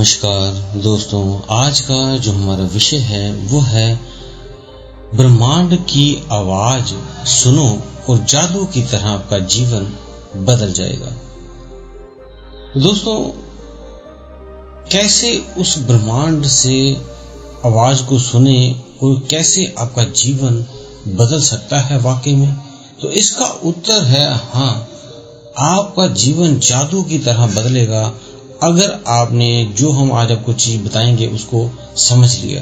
नमस्कार दोस्तों, आज का जो हमारा विषय है वो है ब्रह्मांड की आवाज सुनो और जादू की तरह आपका जीवन बदल जाएगा। दोस्तों, कैसे उस ब्रह्मांड से आवाज को सुने और कैसे आपका जीवन बदल सकता है वाकई में? तो इसका उत्तर है हाँ, आपका जीवन जादू की तरह बदलेगा अगर आपने जो हम आज आपको चीज बताएंगे उसको समझ लिया।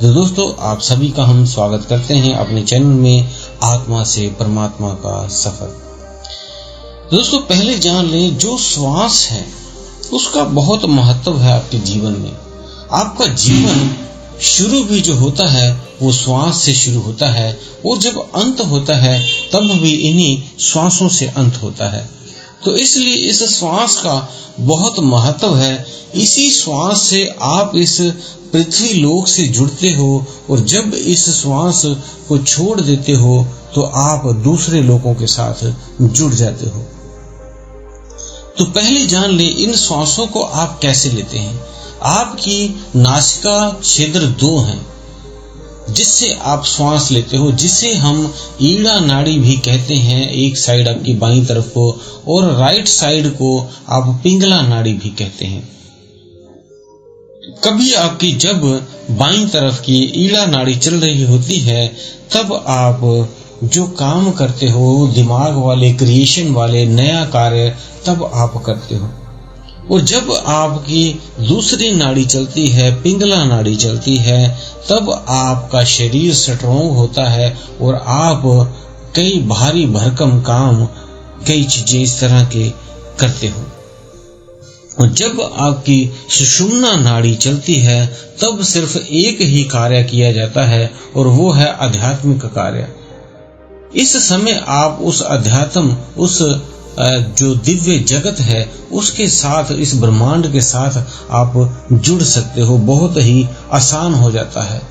तो दोस्तों, आप सभी का हम स्वागत करते हैं अपने चैनल में आत्मा से परमात्मा का सफर। दोस्तों, पहले जान लें, जो श्वास है उसका बहुत महत्व है आपके जीवन में। आपका जीवन शुरू भी जो होता है वो श्वास से शुरू होता है और जब अंत होता है तब भी इन्हीं श्वासों से अंत होता है। तो इसलिए इस श्वास का बहुत महत्व है। इसी श्वास से आप इस पृथ्वी लोक से जुड़ते हो और जब इस श्वास को छोड़ देते हो तो आप दूसरे लोगों के साथ जुड़ जाते हो। तो पहले जान ले, इन श्वासों को आप कैसे लेते हैं। आपकी नासिका छिद्र 2 हैं जिससे आप श्वास लेते हो, जिसे हम ईड़ा नाड़ी भी कहते हैं, एक साइड आपकी बाईं तरफ को, और राइट साइड को आप पिंगला नाड़ी भी कहते हैं। कभी आपकी जब बाईं तरफ की ईड़ा नाड़ी चल रही होती है तब आप जो काम करते हो, दिमाग वाले, क्रिएशन वाले, नया कार्य तब आप करते हो। और जब आपकी दूसरी नाड़ी चलती है, पिंगला नाड़ी चलती है, तब आपका शरीर स्ट्रॉन्ग होता है और आप कई भारी भरकम काम, कई चीजें इस तरह के करते हो। और जब आपकी सुषुम्ना नाड़ी चलती है तब सिर्फ एक ही कार्य किया जाता है और वो है आध्यात्मिक कार्य। इस समय आप उस अध्यात्म, उस जो दिव्य जगत है उसके साथ, इस ब्रह्मांड के साथ आप जुड़ सकते हो। बहुत ही आसान हो जाता है।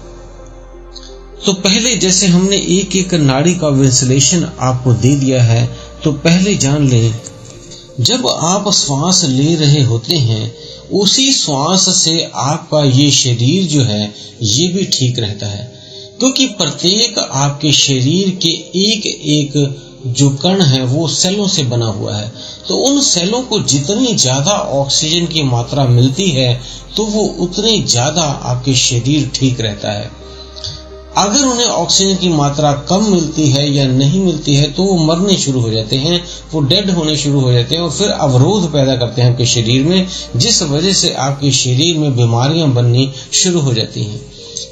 तो पहले जैसे हमने एक एक नाड़ी का विश्लेषण आपको दे दिया है, तो पहले जान लें, जब आप श्वास ले रहे होते हैं उसी श्वास से आपका ये शरीर जो है ये भी ठीक रहता है, क्योंकि प्रत्येक आपके शरीर के एक एक जो कण है वो सेलों से बना हुआ है। तो उन सेलों को जितनी ज्यादा ऑक्सीजन की मात्रा मिलती है तो वो उतनी ज्यादा आपके शरीर ठीक रहता है। अगर उन्हें ऑक्सीजन की मात्रा कम मिलती है या नहीं मिलती है तो वो मरने शुरू हो जाते हैं, वो डेड होने शुरू हो जाते हैं और फिर अवरोध पैदा करते हैं आपके शरीर में, जिस वजह से आपके शरीर में बीमारियां बननी शुरू हो जाती हैं।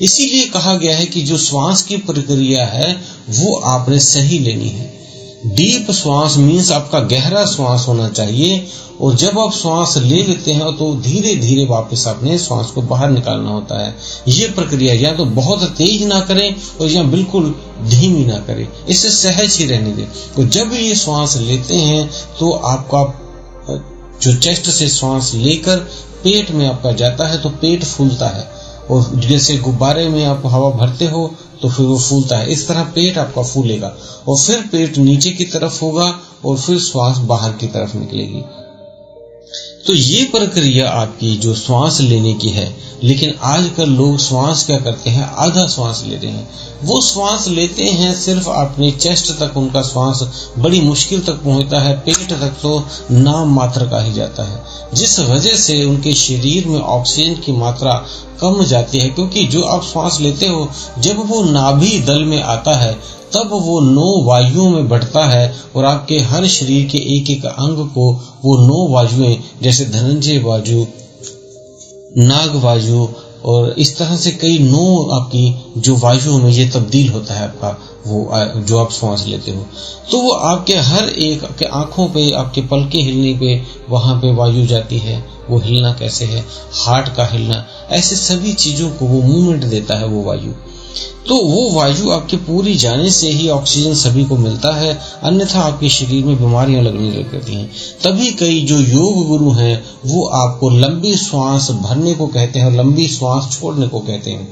इसीलिए कहा गया है कि जो श्वास की प्रक्रिया है वो आपने सही लेनी है। डीप श्वास मीन्स आपका गहरा श्वास होना चाहिए, और जब आप श्वास ले लेते हैं तो धीरे धीरे वापस अपने श्वास को बाहर निकालना होता है। ये प्रक्रिया या तो बहुत तेज ना करें और या बिल्कुल धीमी ना करें, इसे सहज ही रहने दें। तो जब ये श्वास लेते हैं तो आपका जो चेस्ट से श्वास लेकर पेट में आपका जाता है तो पेट फूलता है, और जैसे गुब्बारे में आप हवा भरते हो तो फिर वो फूलता है, इस तरह पेट आपका फूलेगा और फिर पेट नीचे की तरफ होगा और फिर श्वास बाहर की तरफ निकलेगी। तो ये प्रक्रिया आपकी जो श्वास लेने की है। लेकिन आजकल लोग श्वास क्या करते हैं, आधा श्वास लेते हैं। वो श्वास लेते हैं सिर्फ अपने चेस्ट तक, उनका श्वास बड़ी मुश्किल तक पहुंचता है, पेट तक तो नाम मात्र का ही जाता है, जिस वजह से उनके शरीर में ऑक्सीजन की मात्रा कम जाती है। क्योंकि जो आप श्वास लेते हो जब वो नाभि दल में आता है तब वो 9 वायुओं में बढ़ता है और आपके हर शरीर के एक एक अंग को वो 9 वायुएं, जैसे धनंजय वायु, नाग वायु और इस तरह से कई 9 आपकी जो वायुओं में ये तब्दील होता है आपका वो जो आप श्वास लेते हो। तो वो आपके हर एक, आपके आंखों पे, आपके पलके हिलने पे वहां पे वायु जाती है। वो हिलना कैसे है, हार्ट का हिलना, ऐसे सभी चीजों को वो मूवमेंट देता है वो वायु। तो वो वायु आपके पूरी जाने से ही ऑक्सीजन सभी को मिलता है, अन्यथा आपके शरीर में बीमारियां लगने लग जाती हैं। तभी कई जो योग गुरु हैं वो आपको लंबी श्वास भरने को कहते हैं और लंबी श्वास छोड़ने को कहते हैं।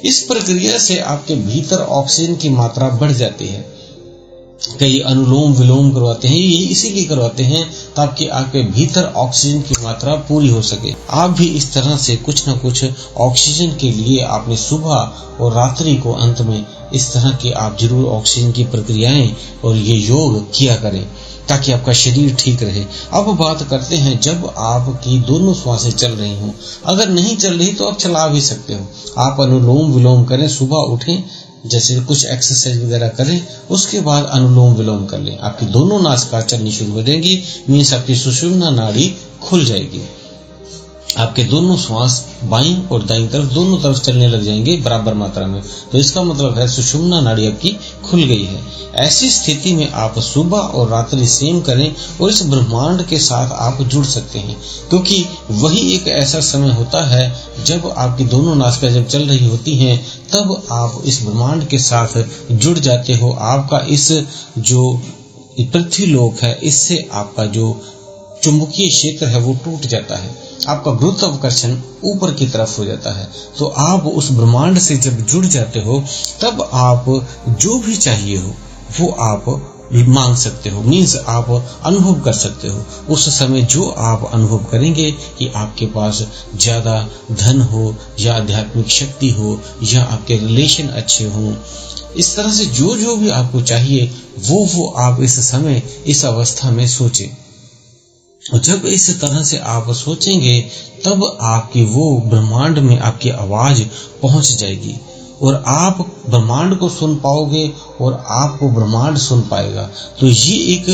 इस प्रक्रिया से आपके भीतर ऑक्सीजन की मात्रा बढ़ जाती है। कई अनुलोम विलोम करवाते हैं। ये इसीलिए करवाते हैं ताकि आपके भीतर ऑक्सीजन की मात्रा पूरी हो सके। आप भी इस तरह से कुछ न कुछ ऑक्सीजन के लिए आपने सुबह और रात्रि को अंत में इस तरह के आप जरूर ऑक्सीजन की प्रक्रियाएं और ये योग किया करें ताकि आपका शरीर ठीक रहे। अब बात करते हैं जब आपकी दोनों श्वासें चल रही हों। अगर नहीं चल रही तो आप चला भी सकते हो। आप अनुलोम विलोम करें, सुबह उठें, जैसे कुछ एक्सरसाइज वगैरह करें, उसके बाद अनुलोम विलोम कर लें। आपकी दोनों नासिका चलनी शुरू हो जाएंगी, मीन्स आपकी सुषुम्ना नाड़ी खुल जाएगी। आपके दोनों श्वास बाईं और दाईं तरफ दोनों तरफ चलने लग जाएंगे बराबर मात्रा में। तो इसका मतलब है सुषुम्ना नाड़ी आपकी खुल गई है। ऐसी स्थिति में आप सुबह और रात्रि सेम करें और इस ब्रह्मांड के साथ आप जुड़ सकते हैं, क्योंकि वही एक ऐसा समय होता है जब आपकी दोनों नासिका जब चल रही होती हैं, तब आप इस ब्रह्मांड के साथ जुड़ जाते हो। आपका इस जो पृथ्वी लोक है, इससे आपका जो चुंबकीय क्षेत्र है वो टूट जाता है, आपका गुरुत्वाकर्षण ऊपर की तरफ हो जाता है। तो आप उस ब्रह्मांड से जब जुड़ जाते हो तब आप जो भी चाहिए हो वो आप मांग सकते हो, मीन्स आप अनुभव कर सकते हो। उस समय जो आप अनुभव करेंगे कि आपके पास ज्यादा धन हो या आध्यात्मिक शक्ति हो या आपके रिलेशन अच्छे हों, इस तरह से जो जो भी आपको चाहिए वो आप इस समय इस अवस्था में सोचें। और जब इस तरह से आप सोचेंगे तब आपकी वो ब्रह्मांड में आपकी आवाज पहुंच जाएगी और आप ब्रह्मांड को सुन पाओगे और आपको ब्रह्मांड सुन पाएगा। तो ये एक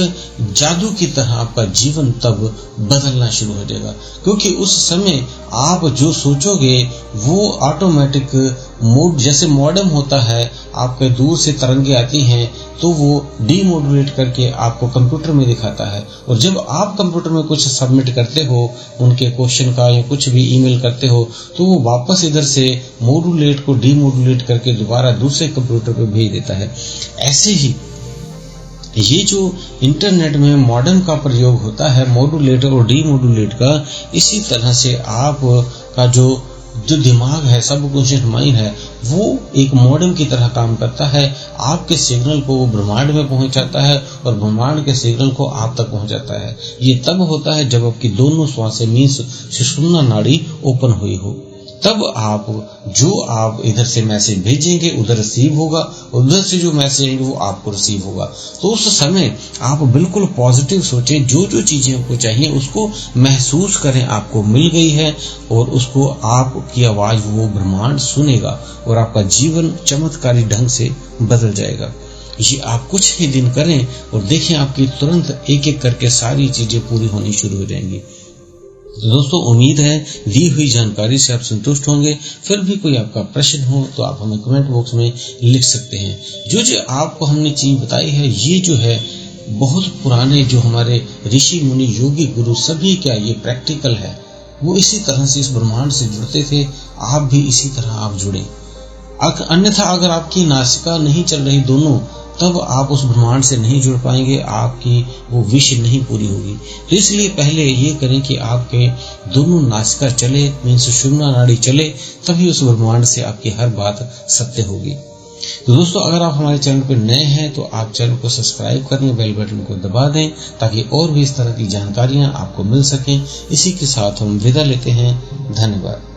जादू की तरह आपका जीवन तब बदलना शुरू हो जाएगा, क्योंकि उस समय आप जो सोचोगे वो ऑटोमेटिक मोड, जैसे मॉडेम होता है, आपके दूर से तरंगे आती हैं तो वो डीमोडुलेट करके आपको कंप्यूटर में दिखाता है। और जब आप कंप्यूटर में कुछ सबमिट करते हो उनके क्वेश्चन का या कुछ भी ईमेल करते हो तो वो वापस इधर से मोडुलेट को डीमोडुलेट करके दोबारा दूसरे कंप्यूटर पे भेज देता है। ऐसे ही ये जो इंटरनेट में मॉडेम का प्रयोग होता है, मॉडुलेट और डीमोडुलेट का, इसी तरह से आप का जो दिमाग है, सबकॉन्शियस माइंड है, वो एक मॉडेम की तरह काम करता है। आपके सिग्नल को वो ब्रह्मांड में पहुंचाता है और ब्रह्मांड के सिग्नल को आप तक पहुंचाता है। ये तब होता है जब आपकी दोनों श्वासें मीन्स सुषुम्ना नाड़ी ओपन हुई हो। तब आप जो आप इधर से मैसेज भेजेंगे उधर रिसीव होगा और उधर से जो मैसेज आएंगे वो आपको रिसीव होगा। तो उस समय आप बिल्कुल पॉजिटिव सोचें, जो जो चीजें आपको चाहिए उसको महसूस करें आपको मिल गई है और उसको आपकी आवाज वो ब्रह्मांड सुनेगा और आपका जीवन चमत्कारी ढंग से बदल जाएगा। ये आप कुछ ही दिन करें और देखें आपकी तुरंत एक एक करके सारी चीजें पूरी होनी शुरू हो जाएंगी। तो दोस्तों, उम्मीद है दी हुई जानकारी से आप संतुष्ट होंगे। फिर भी कोई आपका प्रश्न हो तो आप हमें कमेंट बॉक्स में लिख सकते हैं। जो आपको हमने चीज बताई है ये जो है बहुत पुराने जो हमारे ऋषि मुनि योगी गुरु सभी क्या ये प्रैक्टिकल है, वो इसी तरह से इस ब्रह्मांड से जुड़ते थे। आप भी इसी तरह आप जुड़े। अन्यथा अगर आपकी नासिका नहीं चल रही दोनों, तब आप उस ब्रह्मांड से नहीं जुड़ पाएंगे, आपकी वो विश नहीं पूरी होगी। तो इसलिए पहले ये करें कि आपके दोनों नासिका चले, मीन्स सुषुम्ना नाड़ी चले, तभी उस ब्रह्मांड से आपकी हर बात सत्य होगी। तो दोस्तों, अगर आप हमारे चैनल पर नए हैं तो आप चैनल को सब्सक्राइब करें, बेल बटन को दबा दें ताकि और भी इस तरह की जानकारियां आपको मिल सकें। इसी के साथ हम विदा लेते हैं। धन्यवाद।